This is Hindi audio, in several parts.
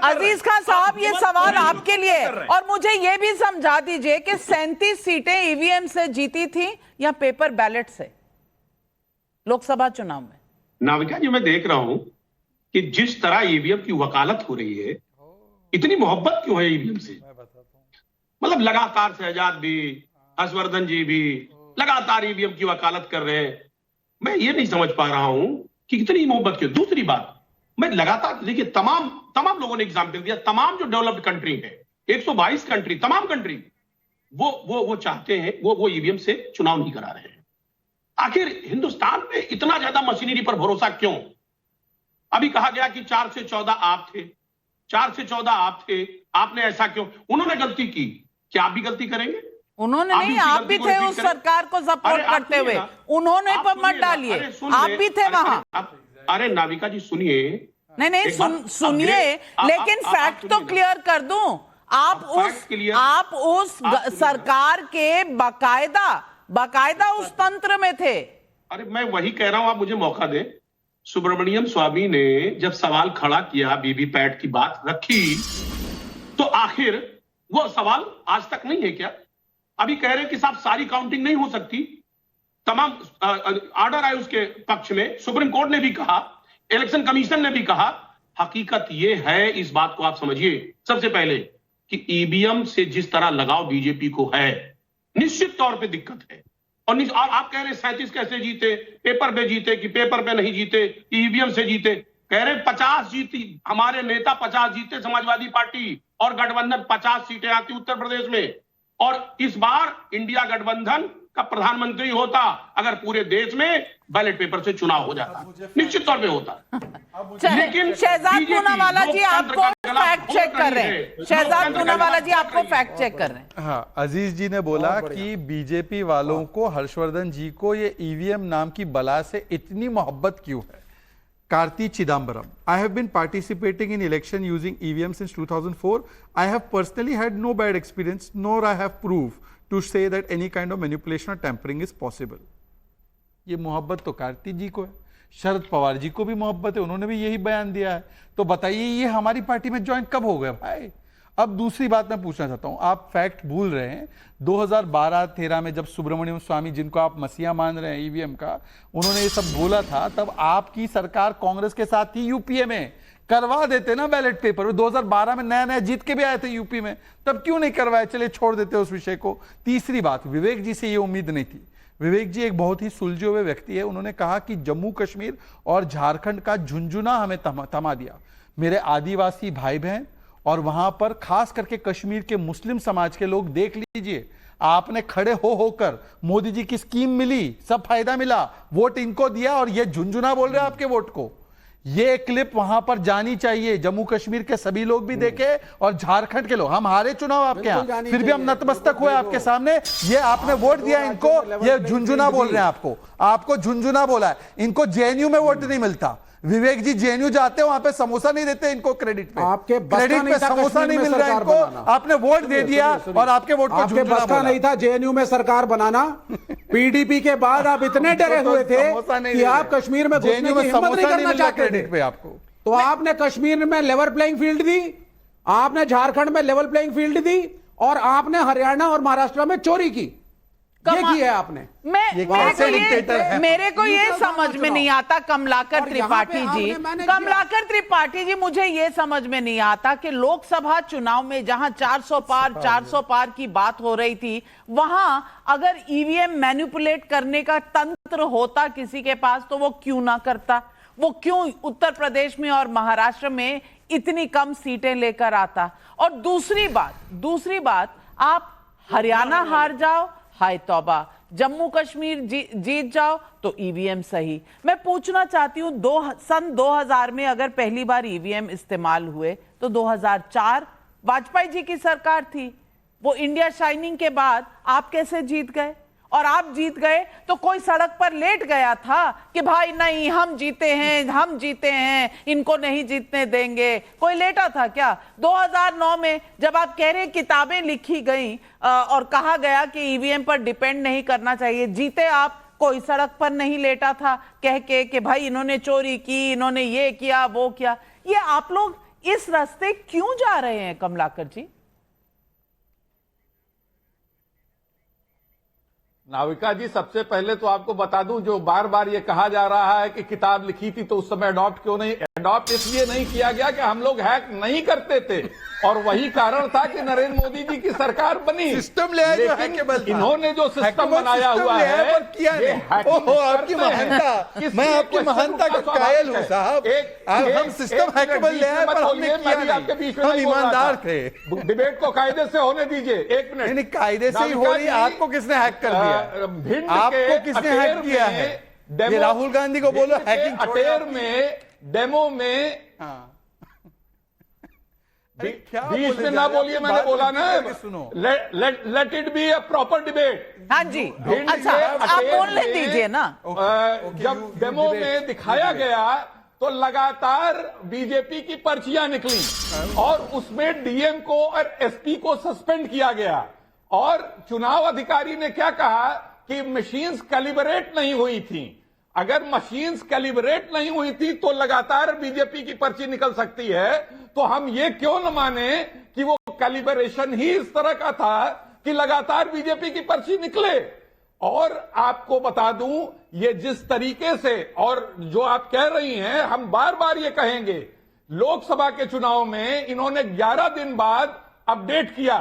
अजीज खान साहब, ये सवाल आपके लिए, और मुझे ये भी समझा दीजिए कि 37 सीटें ईवीएम से जीती थी या पेपर बैलेट से लोकसभा चुनाव में? नाविका जी, मैं देख रहा हूं कि जिस तरह ईवीएम की वकालत हो रही है, इतनी मोहब्बत क्यों है ईवीएम से? मतलब लगातार शहजाद भी, हर्षवर्धन जी भी लगातार ईवीएम की वकालत कर रहे हैं। मैं ये नहीं समझ पा रहा हूं कि कितनी मोहब्बत क्यों। दूसरी बात, मैं लगातार देखिए, तमाम लोगों ने एग्जाम्पल दिया, तमाम जो डेवलप्ड कंट्री है, 122 कंट्री, तमाम कंट्री वो चाहते हैं, वो ईवीएम से चुनाव नहीं करा रहे हैं। आखिर हिंदुस्तान में इतना ज्यादा मशीनरी पर भरोसा क्यों? अभी कहा गया कि 4 से 14 आप थे, 4 से 14 आप थे, आपने ऐसा क्यों? उन्होंने गलती की, क्या आप भी गलती करेंगे? उन्होंने नहीं, आप भी थे उस सरकार को सपोर्ट करते हुए, उन्होंने पर मत डालिए, आप भी थे वहां। अरे नाविका जी सुनिए, नहीं सुनिए, लेकिन फैक्ट तो क्लियर कर दूं। आप उस सरकार के बाकायदा उस तंत्र में थे। अरे मैं वही कह रहा हूं, आप मुझे मौका दें। सुब्रमण्यम स्वामी ने जब सवाल खड़ा किया, वीवीपैट की बात रखी, तो आखिर वो सवाल आज तक नहीं है क्या? अभी कह रहे हैं कि साहब सारी काउंटिंग नहीं हो सकती, तमाम ऑर्डर आए उसके पक्ष में, सुप्रीम कोर्ट ने भी कहा, इलेक्शन कमीशन ने भी कहा। हकीकत यह है, इस बात को आप समझिए सबसे पहले, कि ईवीएम से जिस तरह लगाव बीजेपी को है, निश्चित तौर पे दिक्कत है। और आप कह रहे 37 कैसे जीते, पेपर पे जीते कि पेपर पे नहीं जीते, ईवीएम से जीते? कह रहे 50 जीती, हमारे नेता 50 जीते, समाजवादी पार्टी और गठबंधन 50 सीटें आती उत्तर प्रदेश में। और इस बार इंडिया गठबंधन का प्रधानमंत्री होता अगर पूरे देश में बैलेट पेपर से चुनाव हो जाता, निश्चित तौर पे होता। लेकिन शहजाद पूनावाला जी आपको फैक्ट चेक कर रहे हैं, शहजाद पूनावाला जी आपको फैक्ट चेक कर रहे हैं। हाँ, अजीज जी ने बोला कि बीजेपी वालों को, हर्षवर्धन जी को, ये ईवीएम नाम की बला से इतनी मोहब्बत क्यों है? Karti Chidambaram, I have been participating in election using EVM since 2004. I have personally had no bad experience, nor I have proof to say that any kind of manipulation or tampering is possible. ये मोहब्बत तो कार्ति जी को है, शरद पवार जी को भी मोहब्बत है, उन्होंने भी यही बयान दिया है। तो बताइए ये हमारी पार्टी में ज्वाइन कब हो गए भाई? अब दूसरी बात मैं पूछना चाहता हूं, आप फैक्ट भूल रहे हैं। 2012-13 में जब सुब्रमण्यम स्वामी, जिनको आप मसीहा मान रहे हैं ईवीएम का, उन्होंने ये सब बोला था, तब आपकी सरकार कांग्रेस के साथ थी। यूपीए में करवा देते ना बैलेट पेपर। 2012 में नया जीत के भी आए थे यूपी में, तब क्यों नहीं करवाए? चलिए छोड़ देते उस विषय को। तीसरी बात, विवेक जी से ये उम्मीद नहीं थी। विवेक जी एक बहुत ही सुलझे हुए व्यक्ति है। उन्होंने कहा कि जम्मू कश्मीर और झारखंड का झुंझुना हमें थमा दिया। मेरे आदिवासी भाई बहन और वहां पर खास करके कश्मीर के मुस्लिम समाज के लोग, देख लीजिए, आपने खड़े होकर मोदी जी की स्कीम मिली, सब फायदा मिला, वोट इनको दिया, और ये झुंझुना बोल रहे हैं आपके वोट को। ये क्लिप वहां पर जानी चाहिए, जम्मू कश्मीर के सभी लोग भी देखे और झारखंड के लोग। हम हारे चुनाव आपके यहाँ, फिर भी हम नतमस्तक हुए आपके सामने। ये आपने वोट दिया इनको, ये झुंझुना बोल रहे हैं आपको झुंझुना बोला है। इनको जेएनयू में वोट नहीं मिलता। विवेक जी जेएनयू जाते, वहां पे समोसा नहीं देते इनको क्रेडिट पे, क्रेडिट पे समोसा नहीं मिल रहा है इनको। आपने वोट दे दिया और आपके वोट को झुंझुना बोला। नहीं था जेएनयू में सरकार बनाना। पीडीपी के बाद आप इतने डरे हुए थे कि आप कश्मीर में घुसने की हिम्मत नहीं करना चाहते थे। आपको तो आपने कश्मीर में लेवल प्लेइंग फील्ड दी, आपने झारखंड में लेवल प्लेइंग फील्ड दी, और आपने हरियाणा और महाराष्ट्र में चोरी की। ये किया आपने। मेरे को ये समझ में नहीं आता कमलाकर त्रिपाठी जी, मुझे ये समझ में नहीं आता कि लोकसभा चुनाव में जहां 400 पार की बात हो रही थी, वहां अगर ईवीएम मैनिपुलेट करने का तंत्र होता किसी के पास, तो वो क्यों ना करता? वो क्यों उत्तर प्रदेश में और महाराष्ट्र में इतनी कम सीटें लेकर आता? और दूसरी बात, आप हरियाणा हार जाओ, हाय तौबा, जम्मू कश्मीर जीत जाओ तो ईवीएम सही। मैं पूछना चाहती हूं, सन 2000 में अगर पहली बार ईवीएम इस्तेमाल हुए तो 2004 वाजपेयी जी की सरकार थी। वो इंडिया शाइनिंग के बाद आप कैसे जीत गए? और आप जीत गए तो कोई सड़क पर लेट गया था कि भाई नहीं हम जीते हैं, इनको नहीं जीतने देंगे? कोई लेटा था क्या? 2009 में जब आप कह रहे किताबें लिखी गई और कहा गया कि ईवीएम पर डिपेंड नहीं करना चाहिए, जीते आप, कोई सड़क पर नहीं लेटा था कह के कि भाई इन्होंने चोरी की, इन्होंने ये किया वो किया। ये आप लोग इस रास्ते क्यों जा रहे हैं कमलाकर जी? नाविका जी, सबसे पहले तो आपको बता दूं, जो बार बार ये कहा जा रहा है कि किताब लिखी थी तो उस समय अडॉप्ट क्यों नहीं, अडॉप्ट इसलिए नहीं किया गया कि हम लोग हैक नहीं करते थे, और वही कारण था कि नरेंद्र मोदी जी की सरकार बनी। सिस्टम ले आए जो लेकिन हैकेबल था। इन्होंने जो सिस्टम बनाया हुआ है, किया ये नहीं। हैकिंग ओहो, आपकी करते हैं। महानता, इसलिए मैं आपकी क्वेश्चन महानता का उठना कायल स्वाभाविक हूं है। साहब। हम सिस्टम हैकेबल ले आए पर हमने किया नहीं, हम ईमानदार थे। डिबेट को कायदे से होने दीजिए, एक मिनट। नहीं, कायदे से ही हो नाविका रही, जी, आपको किसने हैक कर दिया? भिंड आपको के किसने हैक अटेर किया में है? डेमो- ये राहुल गांधी को बोलो भिंड के हैकिंग छोड़ो। अटेर में डेमो में हाँ। बीच में ना बोलिए, मैंने बोला ना, सुनो। Let it be a proper debate. हाँ जी, भिंड अच्छा के आप अटेर बोलने में, दीजिए ना। जब डेमो में दिखाया गया तो लगातार बीजेपी की पर्चियां निकली और उसमें डीएम को और एसपी को सस्पेंड किया गया, और चुनाव अधिकारी ने क्या कहा कि मशीन्स कैलिब्रेट नहीं हुई थी। अगर मशीन्स कैलिब्रेट नहीं हुई थी तो लगातार बीजेपी की पर्ची निकल सकती है, तो हम ये क्यों न माने कि वो कैलिब्रेशन ही इस तरह का था कि लगातार बीजेपी की पर्ची निकले। और आपको बता दूं, ये जिस तरीके से, और जो आप कह रही हैं, हम बार बार ये कहेंगे, लोकसभा के चुनाव में इन्होंने 11 दिन बाद अपडेट किया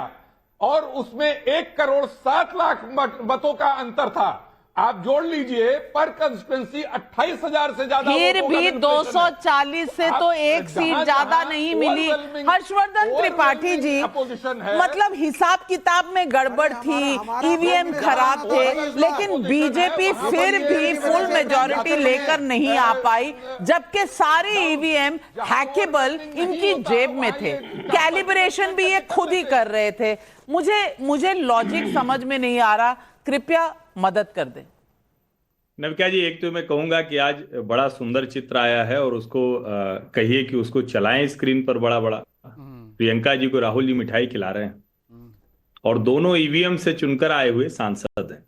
और उसमें 1,07,00,000 मतों का अंतर था। आप जोड़ लीजिए, पर कंस्टिट्यूंसी 28,000 से ज्यादा फिर वोटों का भी penetration 240 से है। तो आप एक सीट जहां- ज्यादा जहां नहीं मिली। overwhelming- Harshvardhan Tripathi ji, overwhelming opposition है। मतलब हिसाब किताब में गड़बड़ थी, ईवीएम खराब थे, लेकिन बीजेपी फिर भी फुल मेजॉरिटी लेकर नहीं आ पाई, जबकि सारे ईवीएम हैकेबल इनकी जेब में थे। कैलिब्रेशन भी ये खुद ही कर रहे थे। मुझे लॉजिक समझ में नहीं आ रहा, कृपया मदद कर दें। नविका जी, एक तो मैं कहूंगा कि आज बड़ा सुंदर चित्र आया है और उसको कहिए कि उसको चलाएं स्क्रीन पर बड़ा बड़ा। प्रियंका जी को राहुल जी मिठाई खिला रहे हैं और दोनों ईवीएम से चुनकर आए हुए सांसद हैं,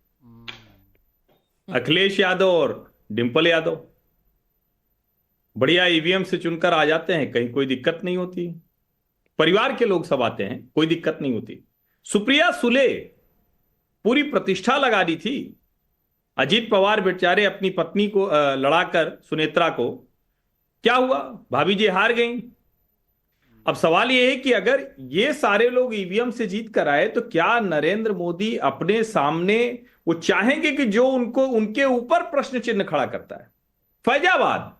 अखिलेश यादव और डिंपल यादव। बढ़िया ईवीएम से चुनकर आ जाते हैं, कहीं कोई दिक्कत नहीं होती। परिवार के लोग सब आते हैं, कोई दिक्कत नहीं होती। सुप्रिया सुले पूरी प्रतिष्ठा लगा दी थी। अजीत पवार बेचारे अपनी पत्नी को लड़ाकर, सुनेत्रा को, क्या हुआ, भाभी जी हार गई। अब सवाल यह है कि अगर ये सारे लोग ईवीएम से जीत कर आए तो क्या नरेंद्र मोदी अपने सामने वो चाहेंगे कि जो उनको, उनके ऊपर प्रश्न चिन्ह खड़ा करता है? फैजाबाद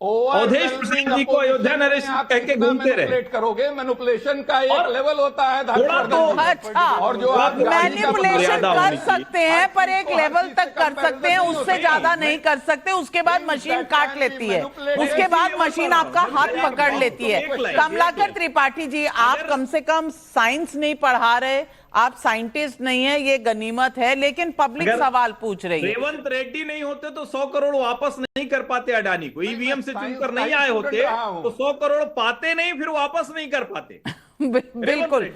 अवधेश प्रसाद जी को अयोध्या नरेश कह के घूमते रहे। करोगे, मैनिपुलेशन का एक लेवल होता है थोड़ा तो अच्छा, और जो आप मैनिपुलेशन मर्यादा कर होनी चाहिए। सकते हैं पर एक लेवल तक कर सकते हैं, उससे ज्यादा नहीं कर सकते। उसके बाद मशीन काट लेती है, उसके बाद मशीन आपका हाथ पकड़ लेती है। कमलाकर त्रिपाठी जी, आप कम से कम साइंस नहीं पढ़ा रहे, आप साइंटिस्ट नहीं है, ये गनीमत है, लेकिन पब्लिक अगर सवाल पूछ रही है। रेवंत रेड्डी नहीं होते तो 100 करोड़ वापस नहीं कर पाते अडानी को। ईवीएम से चुनकर नहीं आए होते तो 100 करोड़ पाते नहीं, फिर वापस नहीं कर पाते। बिल्कुल।